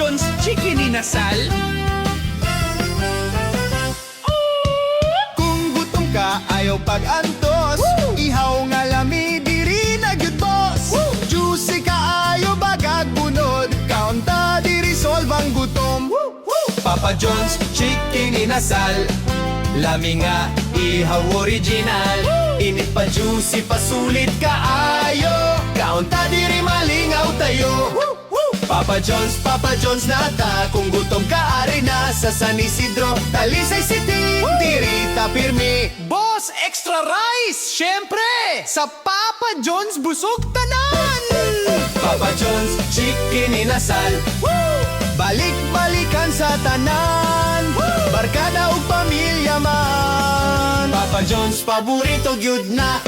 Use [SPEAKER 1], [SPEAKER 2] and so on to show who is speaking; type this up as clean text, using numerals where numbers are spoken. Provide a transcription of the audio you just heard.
[SPEAKER 1] John's Chicken Inasal.
[SPEAKER 2] Kung gutom ka, ayaw pag-antos, ihaw nga lami, diri na gyud boss. Juicy ka, ayaw bagag bunod, kaunta di resolve ang gutom. Papa John's Chicken Inasal, lami nga, ihaw original. Init pa juicy, pasulit ka ayo, kaunta diri malingaw tayo. Papa John's nata, kung gutom ka ari na sa San Isidro, Talisay City, diri ta pirmi.
[SPEAKER 1] Boss, extra rice! Syempre! Sa Papa John's busog tanan!
[SPEAKER 2] Papa John's Chicken Inasal, balik-balikan sa tanan, barkada ug pamilya man. Papa John's paborito gyud na,